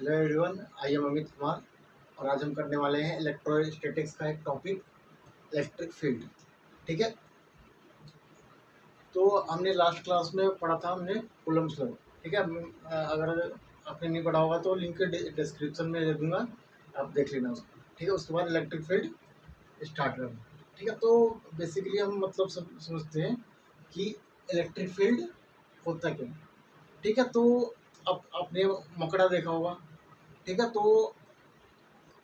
Hello everyone, I am Amit Kumar और आज हम करने वाले हैं इलेक्ट्रोस्टैटिक्स का एक टॉपिक, इलेक्ट्रिक फील्ड। ठीक है, तो हमने लास्ट क्लास में पढ़ा था हमने कूलम्ब्स लॉ। ठीक है, अगर आपने नहीं पढ़ा होगा तो लिंक डिस्क्रिप्शन में दे दूंगा, आप देख लेना उसको। ठीक है, उसके बाद इलेक्ट्रिक फील्ड स्टार्ट करना। ठीक है, तो बेसिकली हम मतलब सब समझते हैं कि इलेक्ट्रिक फील्ड होता क्या है। ठीक है, तो अब आपने मकड़ा देखा होगा। ठीक है, तो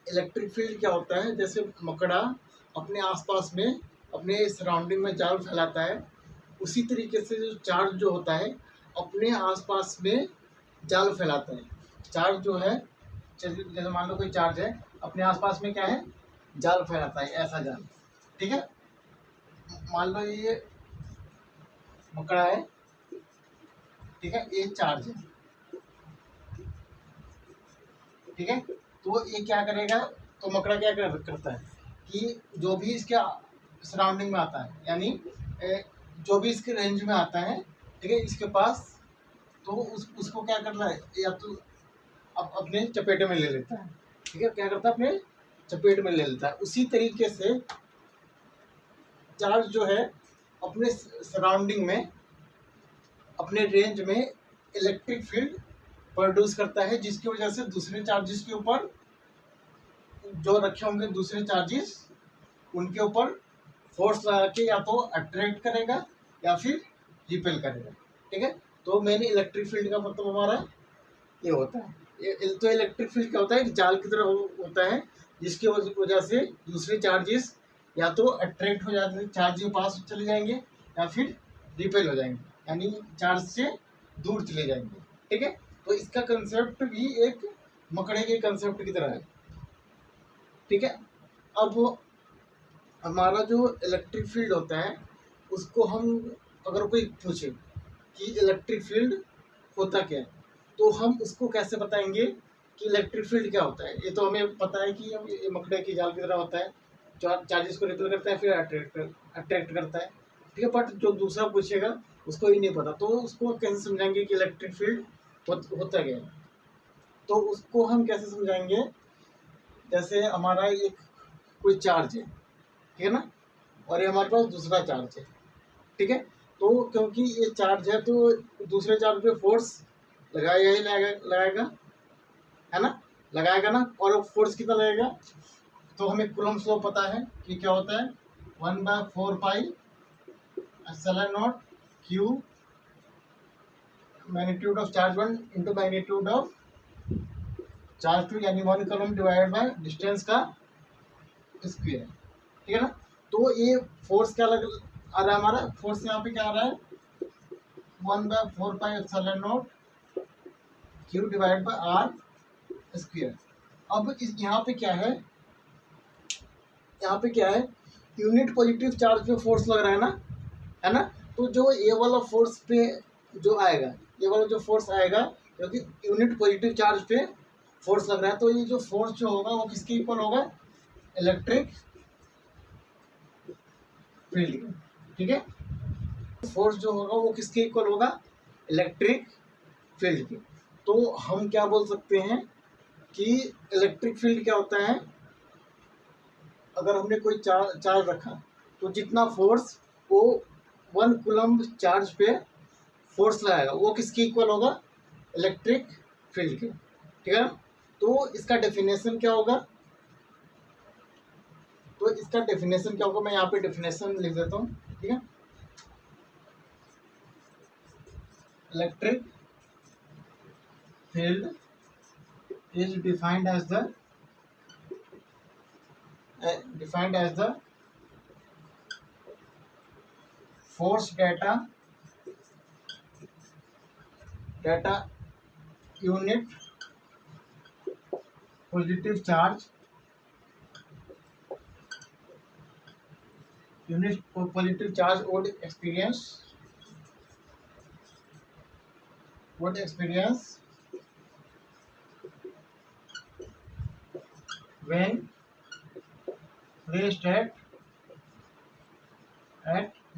इलेक्ट्रिक फील्ड क्या होता है, जैसे मकड़ा अपने आसपास में अपने सराउंडिंग में जाल फैलाता है, उसी तरीके से जो चार्ज जो होता है अपने आसपास में जाल फैलाता है। चार्ज जो है, जैसे मान लो कोई चार्ज है, अपने आसपास में क्या है, जाल फैलाता है, ऐसा जाल। ठीक है, मान लो ये मकड़ा है। ठीक है, ये चार्ज है। ठीक है, तो ये क्या करेगा, तो मकड़ा क्या करता है कि जो भी इसके सराउंडिंग में आता है, यानी जो भी इसके रेंज में आता है, ठीक है, इसके पास, तो उसको क्या करना है, या तो अपने चपेटे में ले लेता है। ठीक है, क्या करता है, अपने चपेट में ले लेता है। उसी तरीके से चार्ज जो है अपने सराउंडिंग में, अपने रेंज में इलेक्ट्रिक फील्ड प्रोड्यूस करता है, जिसकी वजह से दूसरे चार्जेस के ऊपर जो रखे होंगे, दूसरे चार्जेस उनके ऊपर फोर्स लगा के या तो अट्रैक्ट करेगा या फिर रिपेल करेगा। ठीक है, तो मेन इलेक्ट्रिक फील्ड का मतलब हमारा ये होता है। तो इलेक्ट्रिक फील्ड क्या होता है, एक जाल की तरह होता है, जिसकी वजह से दूसरे चार्जेस या तो अट्रैक्ट हो जाते हैं, चार्ज के पास चले जाएंगे, या फिर रिपेल हो जाएंगे, यानी चार्ज से दूर चले जाएंगे। ठीक है, तो इसका कंसेप्ट भी एक मकड़े के कंसेप्ट की तरह है। ठीक है, अब हमारा जो इलेक्ट्रिक फील्ड होता है, उसको हम अगर कोई पूछे कि इलेक्ट्रिक फील्ड होता क्या है, तो हम उसको कैसे बताएंगे कि इलेक्ट्रिक फील्ड क्या होता है। ये तो हमें पता है कि ये मकड़े की जाल की तरह होता है, चार्जेस को रिपेल करता है, फिर अट्रैक्ट करता है। ठीक है, बट जो दूसरा पूछेगा उसको ही नहीं पता, तो उसको कैसे समझाएंगे कि इलेक्ट्रिक फील्ड होता क्या है। तो उसको हम कैसे समझाएंगे, जैसे हमारा एक कोई चार्ज है, ठीक है ना, और ये हमारे पास दूसरा चार्ज है। ठीक है, तो क्योंकि ये चार्ज है तो दूसरे चार्ज पे फोर्स लगाएगा ही लगाएगा, है ना, लगाएगा ना। और वो फोर्स कितना लगेगा, तो हमें कूलम्ब्स लॉ पता है कि क्या होता है, 1/4 pi epsilon naught Q magnitude of charge 1 into magnitude of charge 2, यानी 1 कूलम्ब डिवाइडेड बाय डिस्टेंस का स्क्वायर। ठीक है ना, तो ये फोर्स क्या आ रहा है, हमारा फोर्स यहाँ पे क्या आ रहा है, 1/4 pi epsilon naught Q divide by R square. अब इस यहाँ पे क्या है, यहाँ पे क्या है, यूनिट पॉजिटिव चार्ज पे फोर्स लग रहा है ना, तो जो ये वाला फोर्स पे जो आएगा, ये वाला जो फोर्स आएगा, क्योंकि यूनिट पॉजिटिव चार्ज पे फोर्स लग रहा है, तो ये जो फोर्स जो होगा वो किसके इक्वल होगा, इलेक्ट्रिक फील्ड। ठीक है, फोर्स जो होगा वो किसके इक्वल होगा, इलेक्ट्रिक फील्ड के। तो हम क्या बोल सकते हैं कि इलेक्ट्रिक फील्ड क्या होता है, अगर हमने कोई चार्ज रखा, तो जितना फोर्स वो 1 कूलम्ब चार्ज पे फोर्स लगाएगा, वो किसके इक्वल होगा, इलेक्ट्रिक फील्ड के। ठीक है, तो इसका डेफिनेशन क्या होगा, मैं यहाँ पे डेफिनेशन लिख देता हूँ। ठीक है, electric field is defined as the force data unit positive charge would experience when placed at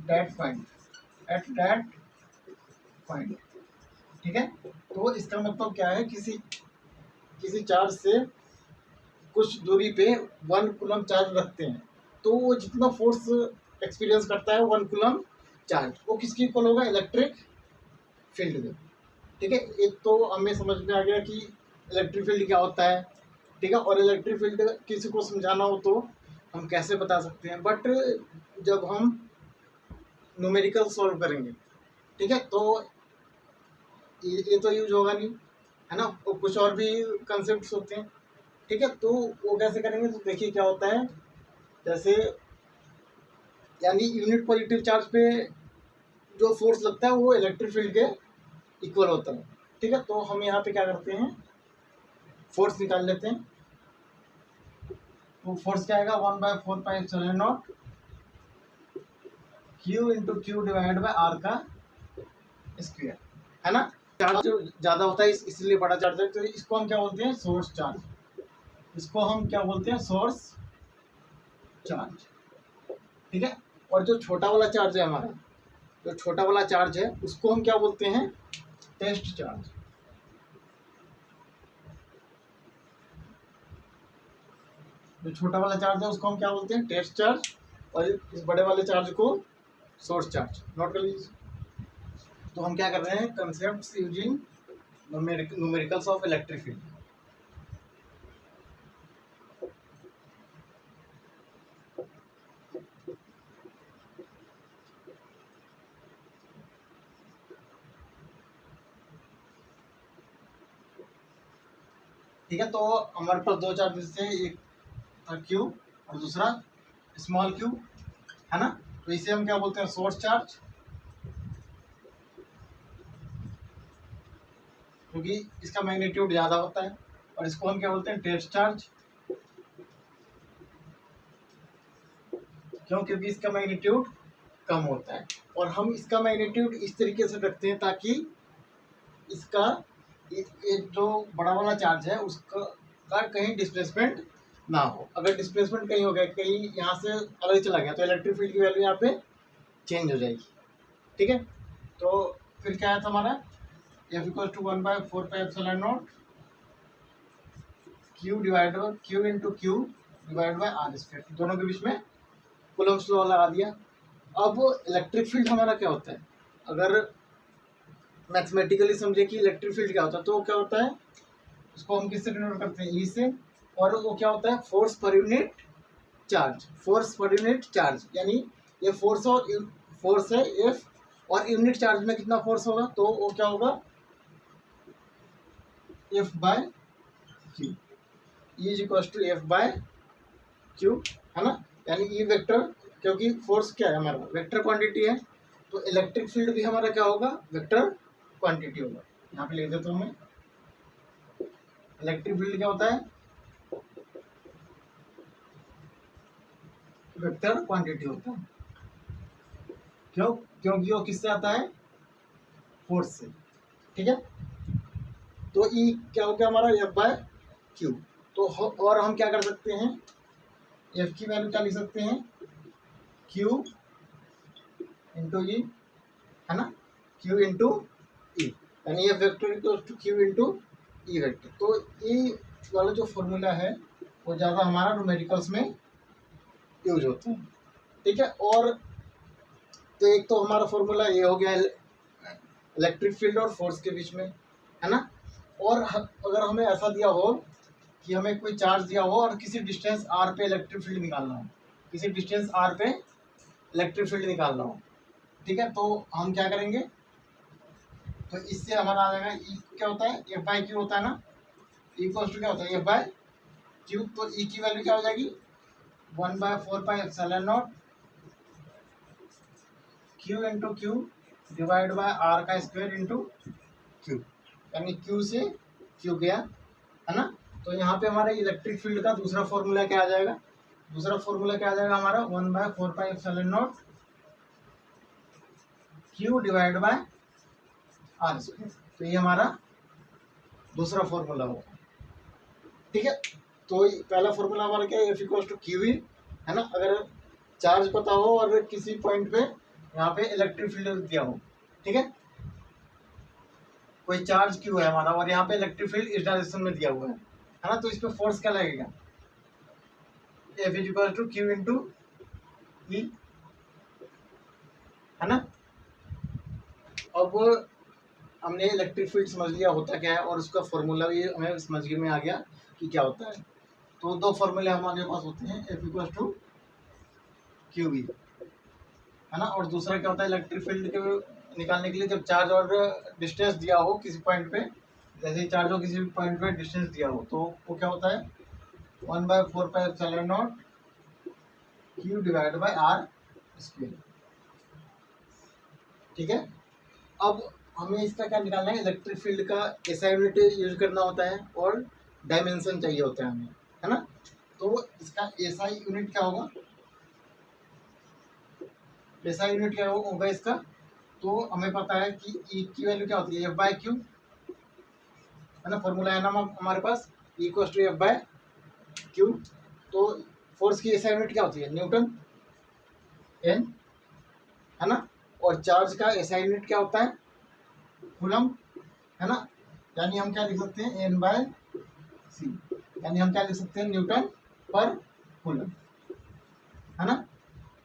that point, ठीक है, तो इसका मतलब क्या है, किसी किसी चार्ज से कुछ दूरी पे 1 कूलम चार्ज रखते हैं तो वो जितना फोर्स एक्सपीरियंस करता है 1 कूलम चार्ज, वो किसकी इक्वल होगा, इलेक्ट्रिक फील्ड में। ठीक है, एक तो हमें समझ में आ गया कि इलेक्ट्रिक फील्ड क्या होता है। ठीक है, और इलेक्ट्रिक फील्ड किसी को समझाना हो तो हम कैसे बता सकते हैं, बट जब हम न्यूमेरिकल सॉल्व करेंगे, ठीक है, तो ये तो यूज होगा नहीं, है ना, तो कुछ और भी कंसेप्ट होते हैं। ठीक है, तो वो कैसे करेंगे, तो देखिए क्या होता है, जैसे यानी यूनिट पॉजिटिव चार्ज पे जो फोर्स लगता है वो इलेक्ट्रिक फील्ड के इक्वल होता है। ठीक है, तो हम यहाँ पे क्या करते हैं, फोर्स निकाल लेते हैं। तो फोर्स क्या आएगा, 1/4πε0 Q into Q divide by R का स्क्वायर, है ना। चार्ज ज़्यादा होता है इसलिए बड़ा चार्ज है, तो इसको हम क्या बोलते हैं, सोर्स चार्ज। इसको हम क्या बोलते हैं, सोर्स चार्ज। ठीक है, और जो छोटा वाला चार्ज है हमारा, जो छोटा वाला चार्ज है उसको हम क्या बोलते हैं, टेस्ट चार्ज। जो छोटा वाला चार्ज है उसको हम क्या बोलते हैं, टेस्ट चार्ज, और इस बड़े वाले चार्ज को सोर्स चार्ज। नोट कर लीजिए। तो हम क्या कर रहे हैं, concept using numericals of electric field. ठीक है, तो हमारे पास दो चार्जेस थे, एक था क्यू और दूसरा स्मॉल क्यू, है ना। तो इसे हम क्या बोलते हैं, सोर्स चार्ज, क्योंकि इसका मैग्नीट्यूड ज़्यादा होता है। और इसको हम क्या बोलते हैं, टेस्ट चार्ज, क्यों, क्योंकि इसका मैग्नीट्यूड कम होता है। और हम इसका मैग्नीट्यूड इस तरीके से रखते हैं ताकि इसका एक जो बड़ा वाला चार्ज है उसका कहीं डिस्प्लेसमेंट ना हो। अगर डिस्प्लेसमेंट कहीं हो गया, कहीं यहाँ से अलग चला गया, तो इलेक्ट्रिक फील्ड की वैल्यू यहाँ पे चेंज हो जाएगी। ठीक है, तो फिर क्या है हमारा, F = 1/4πε0 Q into Q divide by R square. दोनों के बीच में कूलम्स लॉ लगा दिया। अब इलेक्ट्रिक फील्ड हमारा क्या होता है, अगर मैथमेटिकली समझे कि इलेक्ट्रिक फील्ड क्या होता है, तो क्या होता है, उसको हम किससे डिनोट करते हैं, ई से। और वो क्या होता है, force per unit charge. Force per unit charge यानी ये फोर्स है एफ, और यूनिट चार्ज में कितना फोर्स होगा, तो वो क्या होगा, F by Q. E is equal to F by Q, है ना। यानी ई वेक्टर, क्योंकि फोर्स क्या है हमारा, वेक्टर क्वांटिटी है, तो इलेक्ट्रिक फील्ड भी हमारा क्या होगा, वेक्टर क्वांटिटी होगा। यहाँ पे लिख देता हूँ मैं, इलेक्ट्रिक फील्ड क्या होता है, वेक्टर क्वांटिटी होता है। क्यों, क्योंकि वो किससे आता है, फोर्स से। ठीक है, तो ई क्या हो गया हमारा, एफ बाय क्यू। तो और हम क्या कर सकते हैं, एफ की वैल्यू क्या लिख सकते हैं, क्यू इंटू ई, है ना, क्यू इंटू ई, यानी F vector equals to Q into E vector. तो ई वाला जो फॉर्मूला है वो ज़्यादा हमारा न्यूमेरिकल्स में यूज होता है। ठीक है, और तो एक तो हमारा फॉर्मूला ये हो गया इलेक्ट्रिक फील्ड और फोर्स के बीच में, है ना। और अगर हमें ऐसा दिया हो कि हमें कोई चार्ज दिया हो और किसी डिस्टेंस आर पे इलेक्ट्रिक फील्ड निकालना हो, किसी डिस्टेंस आर पे इलेक्ट्रिक फील्ड निकालना हो, ठीक है, तो हम क्या करेंगे, तो इससे हमारा आ जाएगा, ई क्या होता है, एफ बाई क्यू होता है ना, ई इक्वल्स टू क्या होता है, एफ बाय क्यू। तो ई की वैल्यू क्या हो जाएगी, 1/4πε0 Q into Q divide by R का स्क्वायर इंटू क्यू, यानी क्यू से क्यू गया, है ना। तो यहाँ पे हमारे इलेक्ट्रिक फील्ड का दूसरा फॉर्मूला क्या आ जाएगा, दूसरा फॉर्मूला क्या आ जाएगा हमारा, 1/4πε0 Q divide by R square. तो ये हमारा दूसरा फॉर्मूला होगा। ठीक है, तो पहला फॉर्मूला हमारा क्या है, F equals to Q E, है ना। अगर चार्ज पता हो और किसी पॉइंट पे यहाँ पे इलेक्ट्रिक फील्ड दिया हो, ठीक है, कोई चार्ज क्यू है हमारा और यहाँ पे इलेक्ट्रिक फील्ड इस डायरेक्शन में दिया हुआ है, है ना। तो इस पे फोर्स क्या लगेगा, F is equal to Q into E, है ना। अब हमने इलेक्ट्रिक फील्ड समझ लिया होता क्या है, और उसका फॉर्मूला भी हमें समझ में आ गया कि क्या होता है। तो दो फॉर्मूले हमारे पास होते हैं, F equal to Q B, है ना। और दूसरा क्या होता है, इलेक्ट्रिक फील्ड के निकालने के लिए जब चार्ज और डिस्टेंस दिया हो किसी पॉइंट पे, जैसे ही चार्ज हो किसी भी पॉइंट पे डिस्टेंस दिया हो, तो वो क्या होता है 1/4πε0 Q divide by R square, ठीक है। अब हमें इसका क्या निकालना है, इलेक्ट्रिक फील्ड का एसआई यूनिट यूज करना होता है और डायमेंशन चाहिए होता है हमें, है ना। तो इसका एसआई यूनिट क्या होगा, एसआई यूनिट क्या होगा इसका, तो हमें पता है कि ई की वैल्यू क्या होती है एफ बाई क्यू, है ना। फॉर्मूला है ना हमारे पास E equals to F by Q. तो फोर्स की एसआई यूनिट क्या होती है न्यूटन एन, है ना। और चार्ज का एसआई यूनिट क्या होता है कूलम, है ना। यानी हम क्या लिख सकते हैं एन बाय सी, यानी हम क्या लिख सकते हैं न्यूटन पर कूलम, है ना।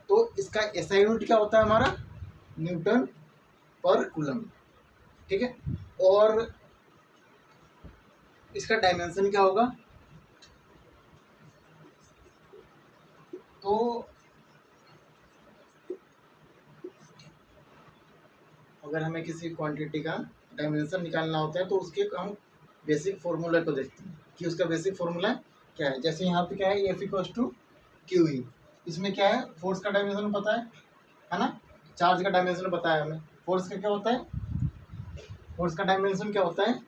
तो इसका एसआई यूनिट क्या होता है हमारा न्यूटन पर कूलम, ठीक है। और इसका डायमेंशन क्या होगा, तो अगर हमें किसी क्वांटिटी का डायमेंशन निकालना होता है तो उसके हम बेसिक फॉर्मूला को देखते हैं कि उसका बेसिक फॉर्मूला क्या है। जैसे यहाँ पे क्या है F equals to Q E, इसमें क्या है फोर्स का डायमेंशन पता है ना। चार्ज का डायमेंशन पता है हमें, फोर्स का क्या होता है, फोर्स का डायमेंशन क्या होता है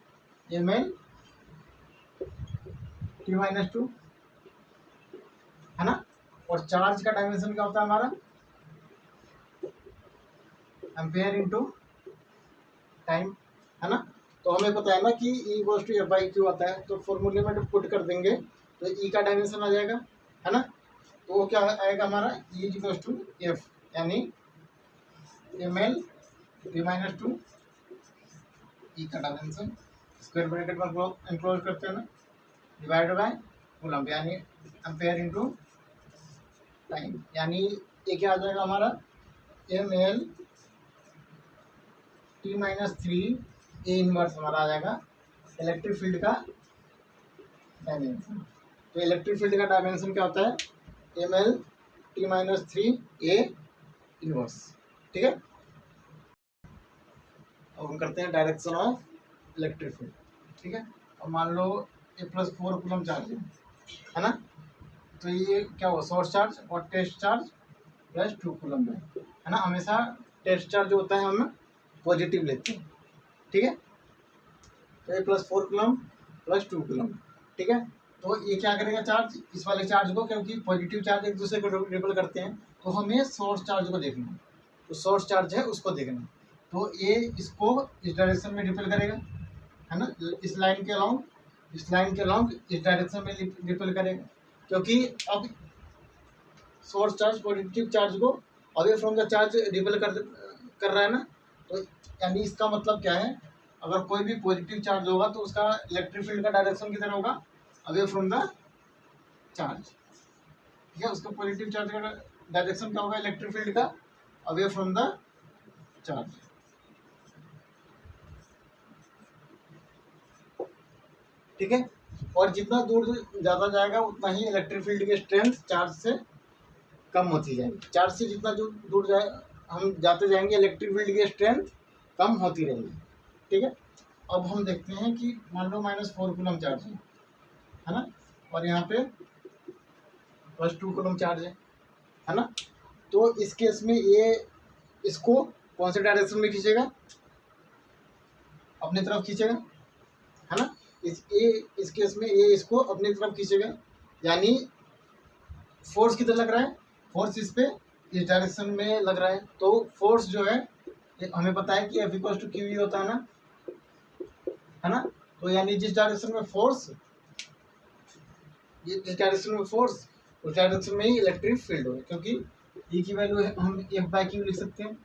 M L T minus two, है ना। और चार्ज का डायमेंशन क्या होता है हमारा एम्पेयर इंटू टाइम, है ना। तो हमें पता है ना कि E equals to F by Q आता है, तो फॉर्मूले में पुट कर देंगे तो ई का डायमेंशन आ जाएगा, है ना। तो वो क्या आएगा हमारा ई इक्वल्स टू एफ, यानी M L T minus two E का डायमेंशन स्क्वायर ब्रैकेट में एनक्लोज करते हैं ना, डिवाइड बाय कूलम यानी एम्पेयर इंटू टाइम, यानी ये क्या आ जाएगा हमारा M L T minus three A inverse हमारा आ जाएगा इलेक्ट्रिक फील्ड का डायमेंशन। तो इलेक्ट्रिक फील्ड का डायमेंशन क्या होता है M L T minus three A inverse, ठीक है। अब हम करते हैं डायरेक्शन ऑफ इलेक्ट्रिक फील्ड, ठीक है। अब मान लो ए प्लस 4 कूलम चार्ज है ना। तो ये क्या हुआ सोर्स चार्ज और टेस्ट चार्ज प्लस 2 कूलम है ना। हमेशा टेस्ट चार्ज जो होता है हम पॉजिटिव लेते हैं, ठीक है। तो ये प्लस 4 कूलम प्लस 2 कूलम, ठीक है। तो ये क्या करेगा चार्ज इस वाले चार्ज को, क्योंकि पॉजिटिव चार्ज एक दूसरे को रिपल करते हैं, तो हमें सोर्स चार्ज को देखना है, तो सोर्स चार्ज है उसको देखना। तो ये इसको इस डायरेक्शन में रिपल करेगा, है ना। इस लाइन के अलाउंग इस डायरेक्शन में रिपल करेगा, क्योंकि अब सोर्स चार्ज पॉजिटिव चार्ज को away from the charge ripple कर रहा है ना। तो यानी इसका मतलब क्या है, अगर कोई भी पॉजिटिव चार्ज होगा तो उसका इलेक्ट्रिक फील्ड का डायरेक्शन किधर होगा अवे फ्रॉम द चार्ज, ठीक है। उसका पॉजिटिव चार्ज का डायरेक्शन क्या होगा इलेक्ट्रिक फील्ड का अवे फ्रॉम द चार्ज, ठीक है। और जितना दूर ज़्यादा जाएगा उतना ही इलेक्ट्रिक फील्ड की स्ट्रेंथ चार्ज से कम होती जाएगी, चार्ज से जितना दूर जाए हम जाते जाएंगे इलेक्ट्रिक फील्ड की स्ट्रेंथ कम होती रहेगी, ठीक है। अब हम देखते हैं कि मान लो -4 कूलम चार्ज है ना, और यहाँ पे +2 कूलम चार्ज है ना। तो इस केस में ये इसको कौन से डायरेक्शन में खींचेगा अपनी तरफ खींचेगा, है ना। इस केस में ये इसको अपनी तरफ खींचेगा, यानी फोर्स किधर लग रहा है, फोर्स इस पे इस डायरेक्शन में लग रहा है। तो फोर्स जो है हमें पता है कि F इक्वल्स टू क्यू होता है ना। तो यानी जिस डायरेक्शन में फोर्स उस डायरेक्शन में ही इलेक्ट्रिक फील्ड होगा, क्योंकि E की वैल्यू हम F/Q लिख सकते हैं।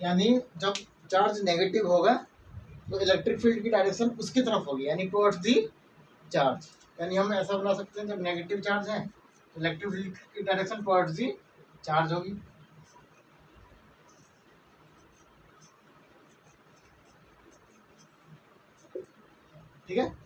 यानी जब चार्ज नेगेटिव होगा तो इलेक्ट्रिक फील्ड की डायरेक्शन उसकी तरफ होगी, यानी टुवर्ड्स दी चार्ज। यानी हम ऐसा बना सकते हैं, जब नेगेटिव चार्ज है तो इलेक्ट्रिक फील्ड की डायरेक्शन टुवर्ड्स दी चार्ज होगी। ठीक है।